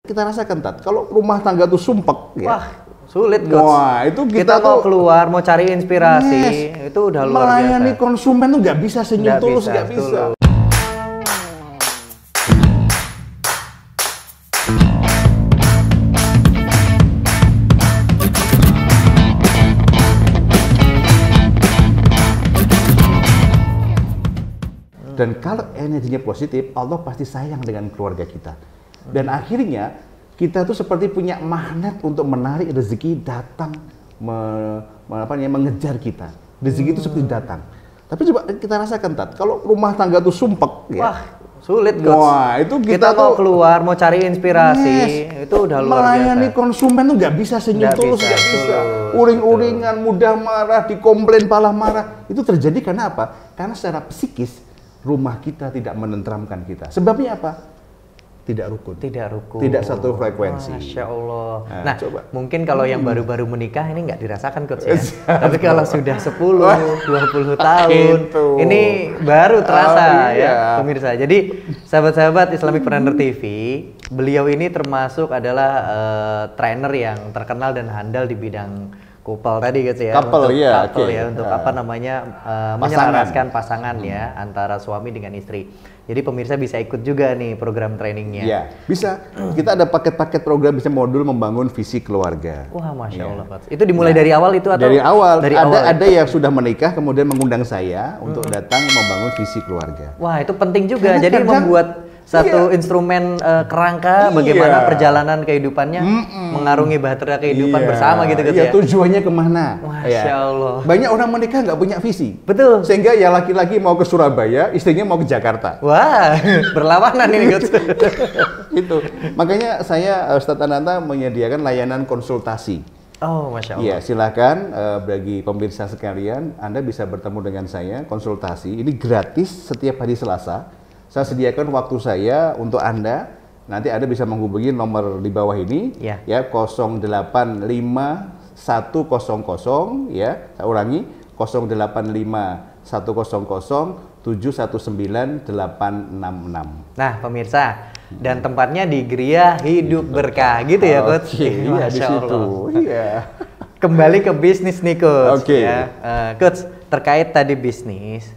Kita rasakan, Tat, kalau rumah tangga tuh sumpek, ya. Wah, sulit, Coach. Wah, itu kita mau keluar, mau cari inspirasi, itu udah luar biasa. Melayani konsumen tuh nggak bisa senyum tulus, nggak bisa. Dan kalau energinya positif, Allah pasti sayang dengan keluarga kita. Dan akhirnya kita tuh seperti punya magnet untuk menarik rezeki datang mengejar kita. Rezeki itu seperti datang. Tapi coba kita rasakan, Tat, kalau rumah tangga tuh sumpek, ya. Wah, sulit, Coach. Wah, itu kita mau keluar, mau cari inspirasi, itu udah luar biasa. Melayani konsumen tuh nggak bisa senyum tulus, nggak bisa. Uring-uringan, mudah marah, dikomplain, malah marah. Itu terjadi karena apa? Karena secara psikis rumah kita tidak menenteramkan kita. Sebabnya apa? Tidak rukun. Tidak rukun. Tidak satu frekuensi. Masya Allah. Nah, coba. Mungkin kalau yang baru-baru menikah ini nggak dirasakan, Coach, ya. Tapi kalau sudah 10, 20 tahun, ini baru terasa, ya, pemirsa. Jadi, sahabat-sahabat Islamicpreneur TV, beliau ini termasuk adalah trainer yang terkenal dan handal di bidang couple tadi, gitu ya. Couple, ya. Untuk apa namanya, menyelaraskan pasangan ya, antara suami dengan istri. Jadi pemirsa bisa ikut juga nih program trainingnya. Iya, bisa. Kita ada paket-paket program, bisa modul membangun visi keluarga. Wah, Masya Allah, Coach. Itu dimulai dari awal itu atau? Dari awal. Ada yang sudah menikah kemudian mengundang saya untuk datang membangun visi keluarga. Wah, itu penting juga. Jadi membuat satu instrumen kerangka bagaimana perjalanan kehidupannya mengarungi bahtera kehidupan bersama gitu, ya. Tujuannya kemana? Masya Allah. Banyak orang menikah nggak punya visi. Betul. Sehingga ya laki-laki mau ke Surabaya, istrinya mau ke Jakarta. Wah, berlawanan ini, Coach. Itu. Makanya saya Ustadz Ananta menyediakan layanan konsultasi. Oh, Masya Allah. Iya, silakan bagi pemirsa sekalian, Anda bisa bertemu dengan saya, konsultasi. Ini gratis setiap hari Selasa. Saya sediakan waktu saya untuk Anda. Nanti Anda bisa menghubungi nomor di bawah ini, ya 085100, ya. Saya ulangi, 085100719866. Nah, pemirsa, dan tempatnya di Gria Hidup Berkah, gitu ya, Coach? Iya, di situ. Iya. Kembali ke bisnis nih, Coach. Oke. Ya. Coach, terkait tadi bisnis,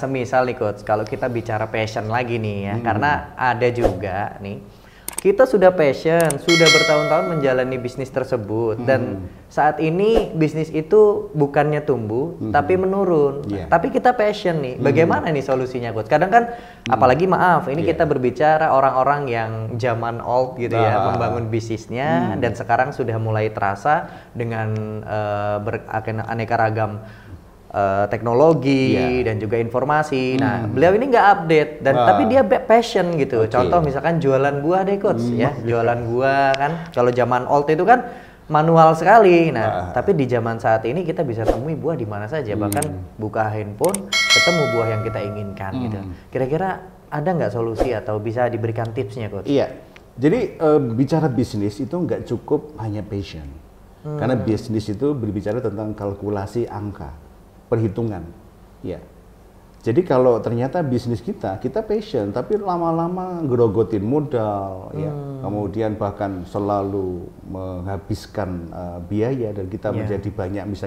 semisal nih, Coach, kalau kita bicara passion lagi nih ya, karena ada juga nih, kita sudah passion, sudah bertahun-tahun menjalani bisnis tersebut, dan saat ini bisnis itu bukannya tumbuh, tapi menurun. Tapi kita passion nih, bagaimana nih solusinya, Coach? Kadang kan, apalagi maaf, ini kita berbicara orang-orang yang zaman old gitu ya, membangun bisnisnya, dan sekarang sudah mulai terasa dengan beraneka ragam teknologi dan juga informasi. Nah, beliau ini nggak update tapi dia passion gitu. Contoh misalkan jualan buah deh, Coach, ya. Jualan buah kan kalau zaman old itu kan manual sekali. Nah, tapi di zaman saat ini kita bisa temui buah di mana saja, bahkan buka handphone ketemu buah yang kita inginkan gitu. Kira-kira ada nggak solusi atau bisa diberikan tipsnya, Coach? Iya. Jadi bicara bisnis itu nggak cukup hanya passion. Karena bisnis itu berbicara tentang kalkulasi angka, perhitungan, ya. Jadi kalau ternyata bisnis kita passion, tapi lama-lama gerogotin modal, ya, kemudian bahkan selalu menghabiskan biaya dan kita menjadi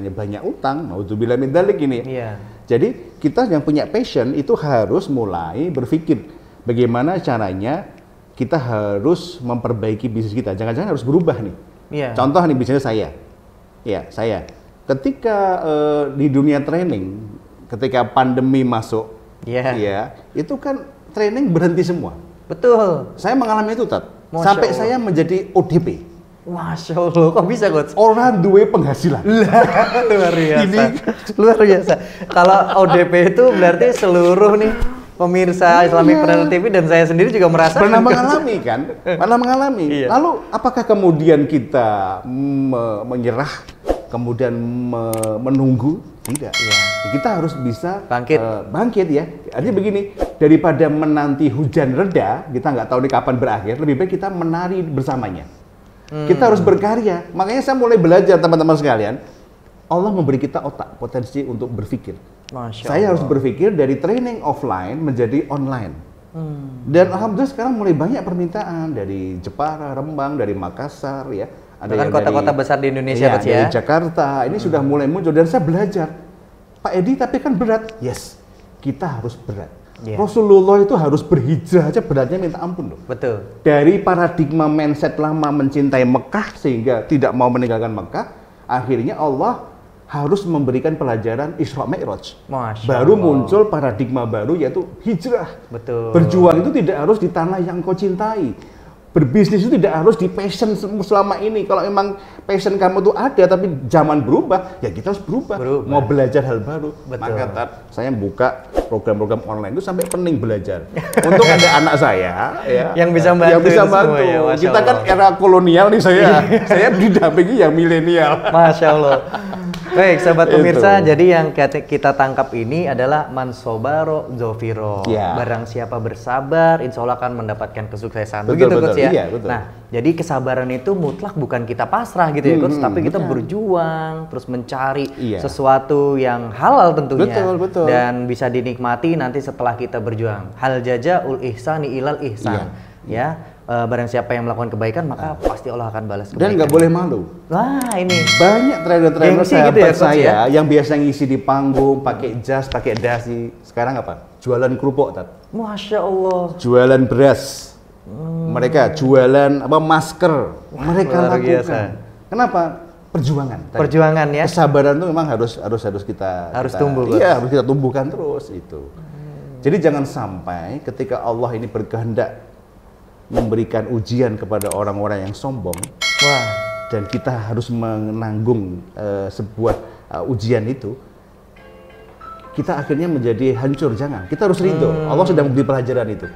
banyak utang, naudzubillah min dzalik ini. Jadi kita yang punya passion itu harus mulai berpikir bagaimana caranya kita harus memperbaiki bisnis kita. Jangan-jangan harus berubah nih. Contoh nih bisnis saya, saya. Ketika di dunia training, ketika pandemi masuk, itu kan training berhenti semua. Betul. Saya mengalami itu, Tat. Sampai saya menjadi ODP. Masya Allah, kok bisa, Coach? Orang duwe penghasilan. Luar biasa. Luar biasa. Kalau ODP itu berarti seluruh nih pemirsa Islamicpreneur TV dan saya sendiri juga merasa pernah mengalami kan? Pernah mengalami. Lalu apakah kemudian kita menyerah? Kemudian menunggu? Tidak. Kita harus bisa bangkit ya. Artinya begini, daripada menanti hujan reda, kita nggak tahu nih kapan berakhir, lebih baik kita menari bersamanya. Kita harus berkarya. Makanya saya mulai belajar, teman-teman sekalian. Allah memberi kita otak, potensi untuk berpikir. Saya harus berpikir dari training offline menjadi online. Dan alhamdulillah sekarang mulai banyak permintaan dari Jepara, Rembang, dari Makassar ya. Ada kan kota-kota besar di Indonesia, ya, Coach ya. Dari Jakarta, ini sudah mulai muncul dan saya belajar. Pak Edi, tapi kan berat. Yes, kita harus berat. Rasulullah itu harus berhijrah aja beratnya minta ampun loh. Betul. Dari paradigma mindset lama mencintai Mekah sehingga tidak mau meninggalkan Mekah, akhirnya Allah harus memberikan pelajaran Isra Mi'raj. Baru muncul paradigma baru yaitu hijrah. Betul. Berjuang itu tidak harus di tanah yang kau cintai. Berbisnis itu tidak harus di passion selama ini. Kalau memang passion kamu itu ada tapi zaman berubah, ya kita harus berubah. Mau belajar hal baru. Betul. Maka saya buka program-program online itu sampai pening belajar. Untuk ada anak saya ya, yang bisa bantu. Yang bisa bantu. Ya, kita kan era kolonial nih saya didampingi yang milenial. Masya Allah. Baik, sahabat pemirsa, jadi yang kita tangkap ini adalah mansobaro zofiro. Barang siapa bersabar, insya Allah akan mendapatkan kesuksesan. Begitu, Coach ya? Iya, betul. Nah, jadi kesabaran itu mutlak bukan kita pasrah gitu ya, Coach, tapi kita berjuang, terus mencari sesuatu yang halal tentunya. Betul. Dan bisa dinikmati nanti setelah kita berjuang. Hal jazaul ihsani ilal ihsan. Ya. Barang siapa yang melakukan kebaikan maka pasti Allah akan balas kebaikan. Dan nggak boleh malu. Wah, ini banyak trader-trader sahabat gitu ya, saya yang biasa ngisi di panggung, pakai jas, pakai dasi. Sekarang apa? Jualan kerupuk, Tat. Masya Allah. Jualan beras. Mereka jualan masker. Mereka lakukan. Biasa. Kenapa? Perjuangan. Perjuangan ya. Kesabaran itu memang harus kita tumbuh. Iya, harus kita tumbuhkan terus itu. Jadi jangan sampai ketika Allah ini berkehendak memberikan ujian kepada orang-orang yang sombong, dan kita harus menanggung sebuah ujian itu, kita akhirnya menjadi hancur. Jangan, kita harus ridho. Allah sedang memberi pelajaran itu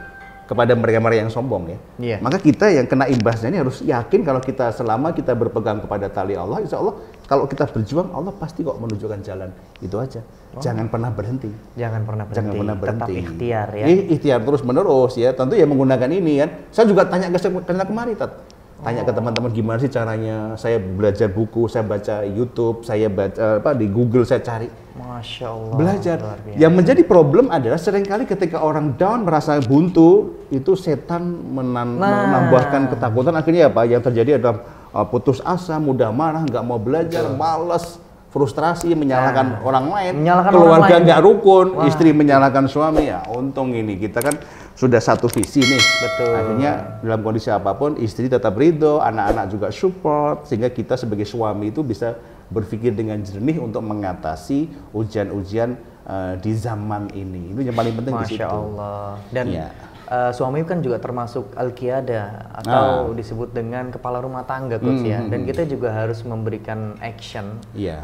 kepada mereka-mereka yang sombong ya. Maka kita yang kena imbasnya ini harus yakin kalau kita selama kita berpegang kepada tali Allah, insya Allah kalau kita berjuang, Allah pasti kok menunjukkan jalan. Itu aja. Jangan pernah berhenti. Jangan pernah berhenti. Tetap ikhtiar ya. Ikhtiar terus menerus ya. Tentu ya menggunakan ini kan. Saya juga tanya ke kemarin, tanya ke teman-teman gimana sih caranya. Saya belajar buku, saya baca YouTube, saya baca di Google, saya cari. Masya Allah. Belajar. Yang menjadi problem adalah seringkali ketika orang down merasa buntu, itu setan menambahkan ketakutan. Akhirnya apa? Yang terjadi adalah putus asa, mudah marah, nggak mau belajar, malas, frustrasi, menyalahkan orang lain, keluarga nggak rukun, istri menyalahkan suami. Ya untung ini kita kan sudah satu visi nih. Betul. Akhirnya dalam kondisi apapun istri tetap ridho, anak-anak juga support, sehingga kita sebagai suami itu bisa berpikir dengan jernih untuk mengatasi ujian-ujian di zaman ini. Itu yang paling penting di situ. Masya Allah. Dan suami kan juga termasuk al-qiyada atau disebut dengan kepala rumah tangga, Coach ya. Dan kita juga harus memberikan action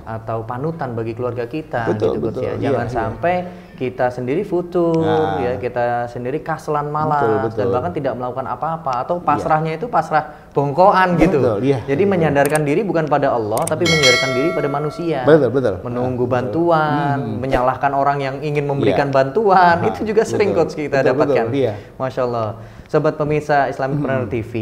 atau panutan bagi keluarga kita, gitu, Coach ya. Jangan sampai kita sendiri futur, ya kita sendiri kaselan malas dan bahkan tidak melakukan apa-apa atau pasrahnya itu pasrah bongkoan gitu. Jadi menyandarkan diri bukan pada Allah tapi menyandarkan diri pada manusia. Menunggu bantuan, menyalahkan orang yang ingin memberikan bantuan, itu juga sering Coach kita dapatkan. Masya Allah. Sobat pemirsa Islamicpreneur TV,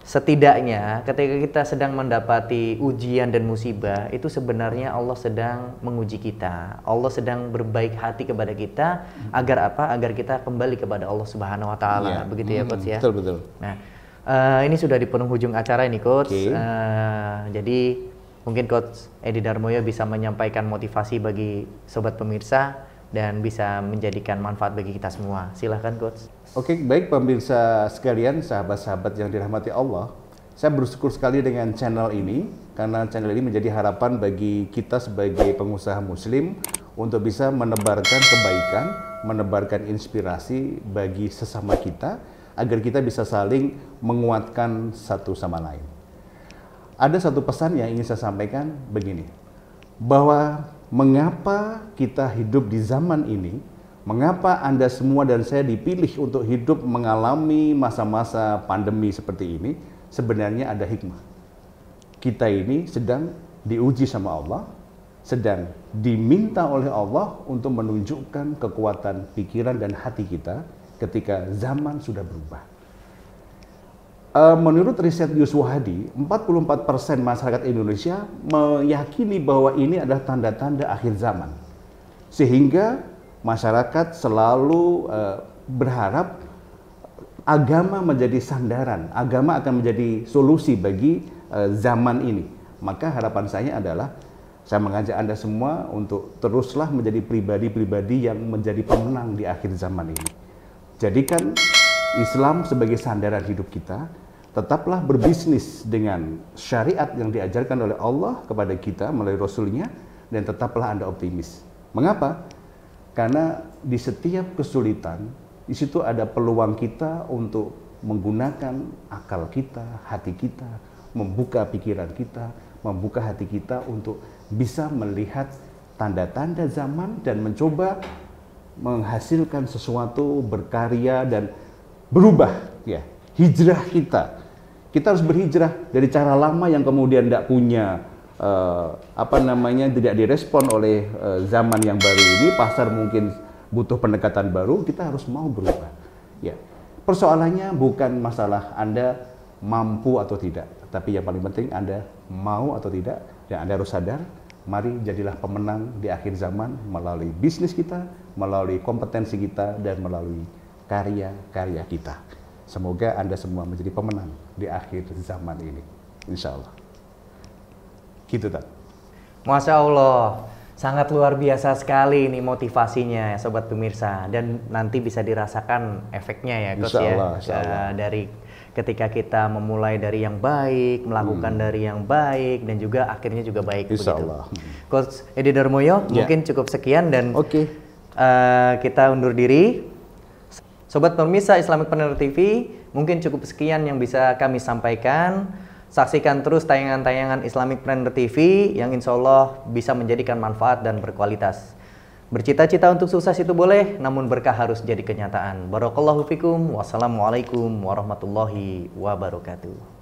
setidaknya ketika kita sedang mendapati ujian dan musibah, itu sebenarnya Allah sedang menguji kita. Allah sedang berbaik hati kepada kita agar apa? Agar kita kembali kepada Allah Subhanahu wa taala. Begitu ya, Coach ya. Betul. Nah, ini sudah di penghujung acara ini, Coach. Jadi mungkin Coach Edi Darmoyo bisa menyampaikan motivasi bagi sobat pemirsa dan bisa menjadikan manfaat bagi kita semua. Silahkan, Coach. Oke, baik pemirsa sekalian, sahabat-sahabat yang dirahmati Allah. Saya bersyukur sekali dengan channel ini, karena channel ini menjadi harapan bagi kita sebagai pengusaha muslim untuk bisa menebarkan kebaikan, menebarkan inspirasi bagi sesama kita, agar kita bisa saling menguatkan satu sama lain. Ada satu pesan yang ingin saya sampaikan begini, bahwa mengapa kita hidup di zaman ini, mengapa Anda semua dan saya dipilih untuk hidup mengalami masa-masa pandemi seperti ini, sebenarnya ada hikmah. Kita ini sedang diuji sama Allah, sedang diminta oleh Allah untuk menunjukkan kekuatan pikiran dan hati kita ketika zaman sudah berubah. Menurut riset Yusuf Hadi, 44% masyarakat Indonesia meyakini bahwa ini adalah tanda-tanda akhir zaman. Sehingga masyarakat selalu berharap agama menjadi sandaran, agama akan menjadi solusi bagi zaman ini. Maka harapan saya adalah saya mengajak Anda semua untuk teruslah menjadi pribadi-pribadi yang menjadi pemenang di akhir zaman ini. Jadikan Islam sebagai sandaran hidup kita, tetaplah berbisnis dengan syariat yang diajarkan oleh Allah kepada kita melalui Rasul-Nya, dan tetaplah Anda optimis. Mengapa? Karena di setiap kesulitan, di situ ada peluang kita untuk menggunakan akal kita, hati kita, membuka pikiran kita, membuka hati kita untuk bisa melihat tanda-tanda zaman dan mencoba menghasilkan sesuatu, berkarya dan berubah, ya. Hijrah kita. Kita harus berhijrah dari cara lama yang kemudian tidak punya tidak direspon oleh zaman yang baru ini. Pasar mungkin butuh pendekatan baru, kita harus mau berubah. Ya. Persoalannya bukan masalah Anda mampu atau tidak, tapi yang paling penting Anda mau atau tidak, dan Anda harus sadar, mari jadilah pemenang di akhir zaman melalui bisnis kita, melalui kompetensi kita, dan melalui karya-karya kita. Semoga Anda semua menjadi pemenang di akhir zaman ini, insya Allah. Gitu, Tad. Masya Allah, sangat luar biasa sekali ini motivasinya, Sobat Pemirsa. Dan nanti bisa dirasakan efeknya ya, Coach, insya Allah. Dari ketika kita memulai dari yang baik, melakukan dari yang baik, dan juga akhirnya juga baik. Insya Allah. Coach Edi Darmoyo, mungkin cukup sekian dan kita undur diri. Sobat Pemirsa Islamicpreneur TV, mungkin cukup sekian yang bisa kami sampaikan. Saksikan terus tayangan-tayangan Islamicpreneur TV yang insya Allah bisa menjadikan manfaat dan berkualitas. Bercita-cita untuk sukses itu boleh, namun berkah harus jadi kenyataan. Barakallahu fikum. Wassalamualaikum warahmatullahi wabarakatuh.